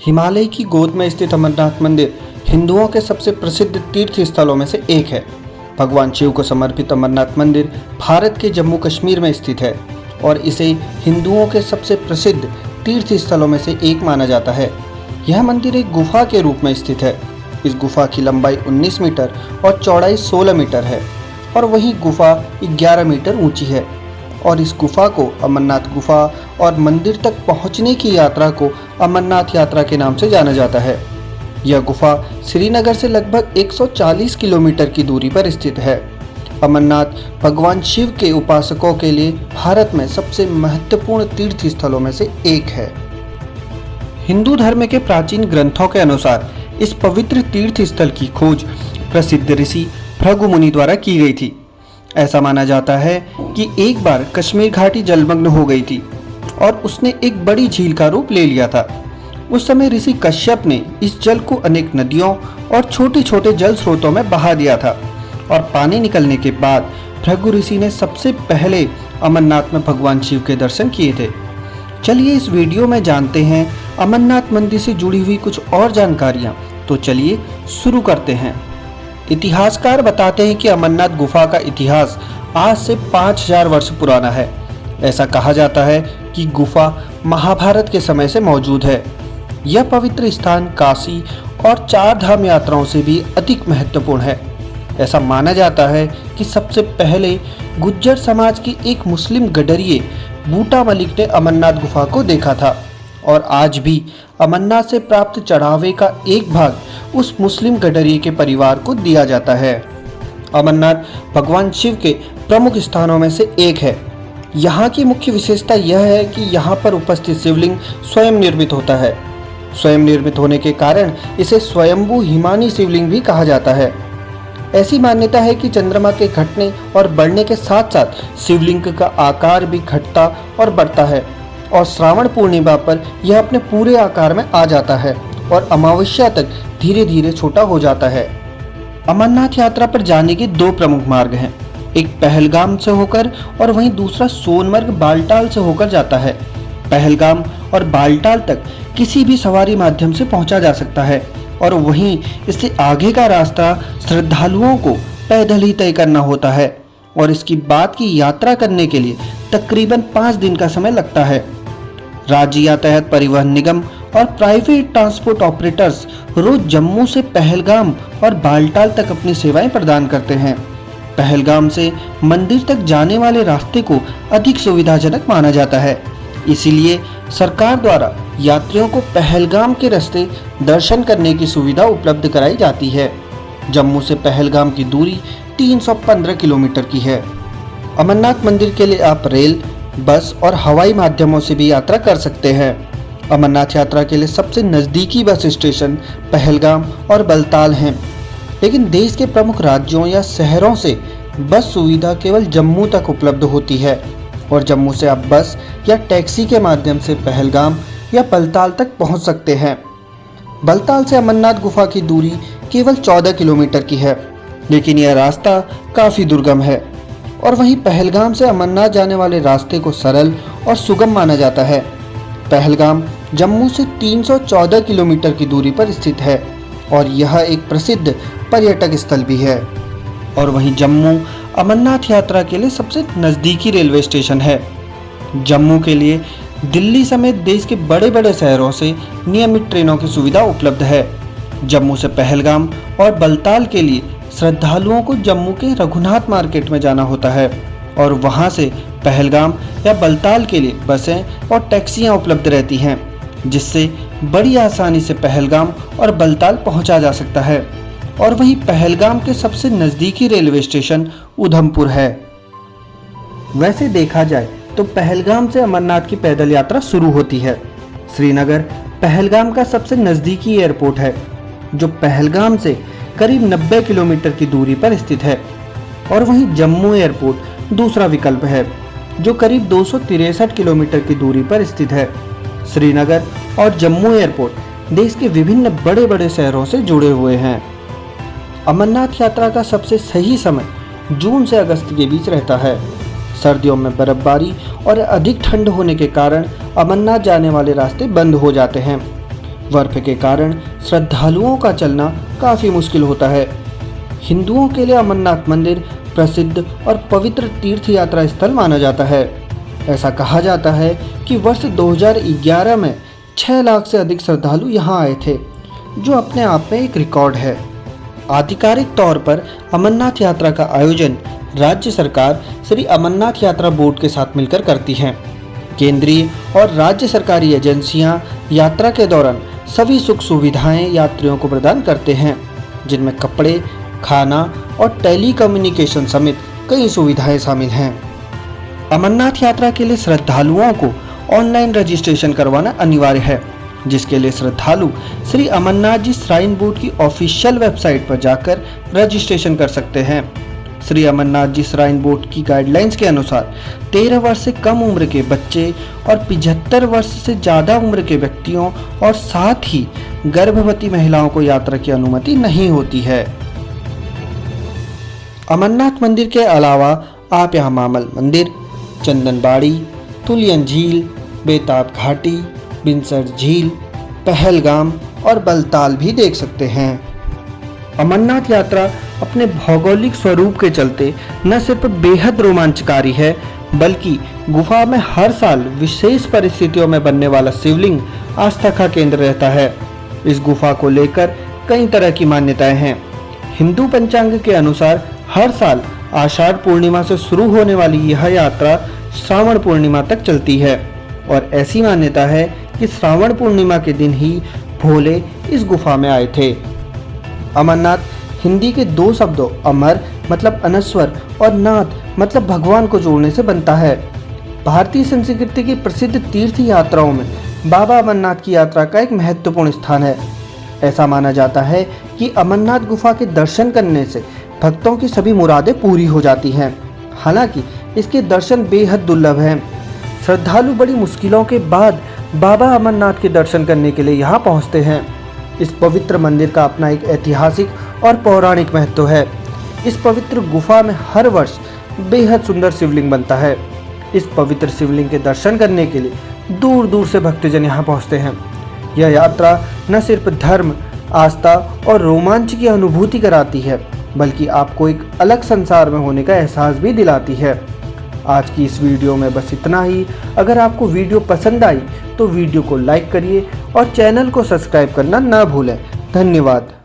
हिमालय की गोद में स्थित अमरनाथ मंदिर हिंदुओं के सबसे प्रसिद्ध तीर्थ स्थलों में से एक है। भगवान शिव को समर्पित अमरनाथ मंदिर भारत के जम्मू कश्मीर में स्थित है और इसे हिंदुओं के सबसे प्रसिद्ध तीर्थ स्थलों में से एक माना जाता है। यह मंदिर एक गुफा के रूप में स्थित है। इस गुफा की लंबाई 19 मीटर और चौड़ाई 16 मीटर है और वही गुफा 11 मीटर ऊंची है और इस गुफा को अमरनाथ गुफा और मंदिर तक पहुंचने की यात्रा को अमरनाथ यात्रा के नाम से जाना जाता है। यह गुफा श्रीनगर से लगभग 140 किलोमीटर की दूरी पर स्थित है। अमरनाथ भगवान शिव के उपासकों के लिए भारत में सबसे महत्वपूर्ण तीर्थ स्थलों में से एक है। हिंदू धर्म के प्राचीन ग्रंथों के अनुसार इस पवित्र तीर्थ स्थल की खोज प्रसिद्ध ऋषि भृगु मुनि द्वारा की गई थी। ऐसा माना जाता है कि एक बार कश्मीर घाटी जलमग्न हो गई थी और उसने एक बड़ी झील का रूप ले लिया था। उस समय ऋषि कश्यप ने इस जल को अनेक नदियों और छोटे छोटे जल स्रोतों में बहा दिया था और पानी निकलने के बाद भृगु ऋषि ने सबसे पहले अमरनाथ में भगवान शिव के दर्शन किए थे। चलिए इस वीडियो में जानते हैं अमरनाथ मंदिर से जुड़ी हुई कुछ और जानकारियाँ। तो चलिए शुरू करते हैं। इतिहासकार बताते हैं कि अमरनाथ गुफा का इतिहास आज से 5000 वर्ष पुराना है। ऐसा कहा जाता है कि गुफा महाभारत के समय से मौजूद है। यह पवित्र स्थान काशी और 4 धाम यात्राओं से भी अधिक महत्वपूर्ण है। ऐसा माना जाता है कि सबसे पहले गुज्जर समाज की एक मुस्लिम गडरिये बूटा मलिक ने अमरनाथ गुफा को देखा था और आज भी अमरनाथ से प्राप्त चढ़ावे का एक भाग उस मुस्लिम गडरिये के परिवार को दिया जाता है। अमरनाथ भगवान शिव के प्रमुख स्थानों में से एक है। यहाँ की मुख्य विशेषता यह है कि यहाँ पर उपस्थित शिवलिंग स्वयं निर्मित होता है। स्वयं निर्मित होने के कारण इसे स्वयंभू हिमानी शिवलिंग भी कहा जाता है। ऐसी मान्यता है कि चंद्रमा के घटने और बढ़ने के साथ साथ शिवलिंग का आकार भी घटता और बढ़ता है और श्रावण पूर्णिमा पर यह अपने पूरे आकार में आ जाता है और अमावस्या तक धीरे धीरे छोटा हो जाता है। अमरनाथ यात्रा पर जाने के 2 प्रमुख मार्ग हैं। एक पहलगाम से होकर और वहीं दूसरा सोनमर्ग बालटाल से होकर जाता है। पहलगाम और बालटाल तक किसी भी सवारी माध्यम से पहुंचा जा सकता है और वहीं इससे आगे का रास्ता श्रद्धालुओं को पैदल ही तय करना होता है और इसकी बाद की यात्रा करने के लिए तकरीबन 5 दिन का समय लगता है। राज्य यातायात परिवहन निगम और प्राइवेट ट्रांसपोर्ट ऑपरेटर्स रोज जम्मू से पहलगाम और बालटाल तक अपनी सेवाएं प्रदान करते हैं। पहलगाम से मंदिर तक जाने वाले रास्ते को अधिक सुविधाजनक माना जाता है, इसीलिए सरकार द्वारा यात्रियों को पहलगाम के रास्ते दर्शन करने की सुविधा उपलब्ध कराई जाती है। जम्मू से पहलगाम की दूरी 315 किलोमीटर की है। अमरनाथ मंदिर के लिए आप रेल, बस और हवाई माध्यमों से भी यात्रा कर सकते हैं। अमरनाथ यात्रा के लिए सबसे नज़दीकी बस स्टेशन पहलगाम और बलताल हैं, लेकिन देश के प्रमुख राज्यों या शहरों से बस सुविधा केवल जम्मू तक उपलब्ध होती है और जम्मू से आप बस या टैक्सी के माध्यम से पहलगाम या बलताल तक पहुंच सकते हैं। बलताल से अमरनाथ गुफा की दूरी केवल 14 किलोमीटर की है, लेकिन यह रास्ता काफ़ी दुर्गम है और वहीं पहलगाम से अमरनाथ जाने वाले रास्ते को सरल और सुगम माना जाता है। पहलगाम जम्मू से 314 किलोमीटर की दूरी पर स्थित है और यह एक प्रसिद्ध पर्यटक स्थल भी है। और वहीं जम्मू अमरनाथ यात्रा के लिए सबसे नज़दीकी रेलवे स्टेशन है। जम्मू के लिए दिल्ली समेत देश के बड़े बड़े शहरों से नियमित ट्रेनों की सुविधा उपलब्ध है। जम्मू से पहलगाम और बलताल के लिए श्रद्धालुओं को जम्मू के रघुनाथ मार्केट में जाना होता है और वहां से पहलगाम या बलताल के लिए बसें और टैक्सियां उपलब्ध रहती हैं, जिससे बड़ी आसानी से पहलगाम और बलताल पहुंचा जा सकता है। और वहीं पहलगाम के सबसे नज़दीकी रेलवे स्टेशन उधमपुर है। वैसे देखा जाए तो पहलगाम से अमरनाथ की पैदल यात्रा शुरू होती है। श्रीनगर पहलगाम का सबसे नज़दीकी एयरपोर्ट है, जो पहलगाम से करीब 90 किलोमीटर की दूरी पर स्थित है और वहीं जम्मू एयरपोर्ट दूसरा विकल्प है, जो करीब 263 किलोमीटर की दूरी पर स्थित है। श्रीनगर और जम्मू एयरपोर्ट देश के विभिन्न बड़े बड़े शहरों से जुड़े हुए हैं। अमरनाथ यात्रा का सबसे सही समय जून से अगस्त के बीच रहता है। सर्दियों में बर्फबारी और अधिक ठंड होने के कारण अमरनाथ जाने वाले रास्ते बंद हो जाते हैं। बर्फ के कारण श्रद्धालुओं का चलना काफ़ी मुश्किल होता है। हिंदुओं के लिए अमरनाथ मंदिर प्रसिद्ध और पवित्र तीर्थ यात्रा स्थल माना जाता है। ऐसा कहा जाता है कि वर्ष 2011 में 6 लाख से अधिक श्रद्धालु यहाँ आए थे, जो अपने आप में एक रिकॉर्ड है। आधिकारिक तौर पर अमरनाथ यात्रा का आयोजन राज्य सरकार श्री अमरनाथ यात्रा बोर्ड के साथ मिलकर करती हैं। केंद्रीय और राज्य सरकारी एजेंसियां यात्रा के दौरान सभी सुख सुविधाएं यात्रियों को प्रदान करते हैं, जिनमें कपड़े, खाना और टेलीकम्युनिकेशन समेत कई सुविधाएं शामिल हैं। अमरनाथ यात्रा के लिए श्रद्धालुओं को ऑनलाइन रजिस्ट्रेशन करवाना अनिवार्य है, जिसके लिए श्रद्धालु श्री अमरनाथ जी श्राइन बोर्ड की ऑफिशियल वेबसाइट पर जाकर रजिस्ट्रेशन कर सकते हैं। श्री अमरनाथ जी श्राइन बोर्ड की गाइडलाइंस के अनुसार 13 वर्ष से कम उम्र के बच्चे और 75 वर्ष से ज़्यादा उम्र के व्यक्तियों और साथ ही गर्भवती महिलाओं को यात्रा की अनुमति नहीं होती है। अमरनाथ मंदिर के अलावा आप यहाँ मामल मंदिर, चंदनबाड़ी, तुलियन झील, बेताब घाटी, बिनसर झील, पहलगाम और बलताल भी देख सकते हैं। अमरनाथ यात्रा अपने भौगोलिक स्वरूप के चलते न सिर्फ बेहद रोमांचकारी है, बल्कि गुफा में हर साल विशेष परिस्थितियों में बनने वाला शिवलिंग आस्था का केंद्र रहता है। इस गुफा को लेकर कई तरह की मान्यताएं हैं। हिंदू पंचांग के अनुसार हर साल आषाढ़ पूर्णिमा से शुरू होने वाली यह यात्रा श्रावण पूर्णिमा तक चलती है और ऐसी मान्यता है कि श्रावण पूर्णिमा के दिन ही भोले इस गुफा में आए थे। अमरनाथ हिंदी के 2 शब्दों अमर मतलब अनश्वर और नाथ मतलब भगवान को जोड़ने से बनता है। भारतीय संस्कृति की प्रसिद्ध तीर्थ यात्राओं में बाबा अमरनाथ की यात्रा का एक महत्वपूर्ण स्थान है। ऐसा माना जाता है कि अमरनाथ गुफा के दर्शन करने से भक्तों की सभी मुरादें पूरी हो जाती हैं। हालांकि इसके दर्शन बेहद दुर्लभ हैं। श्रद्धालु बड़ी मुश्किलों के बाद बाबा अमरनाथ के दर्शन करने के लिए यहाँ पहुँचते हैं। इस पवित्र मंदिर का अपना एक ऐतिहासिक और पौराणिक महत्व है। इस पवित्र गुफा में हर वर्ष बेहद सुंदर शिवलिंग बनता है। इस पवित्र शिवलिंग के दर्शन करने के लिए दूर दूर से भक्तजन यहाँ पहुँचते हैं। यह यात्रा न सिर्फ धर्म, आस्था और रोमांच की अनुभूति कराती है, बल्कि आपको एक अलग संसार में होने का एहसास भी दिलाती है। आज की इस वीडियो में बस इतना ही। अगर आपको वीडियो पसंद आई तो वीडियो को लाइक करिए और चैनल को सब्सक्राइब करना ना भूलें। धन्यवाद।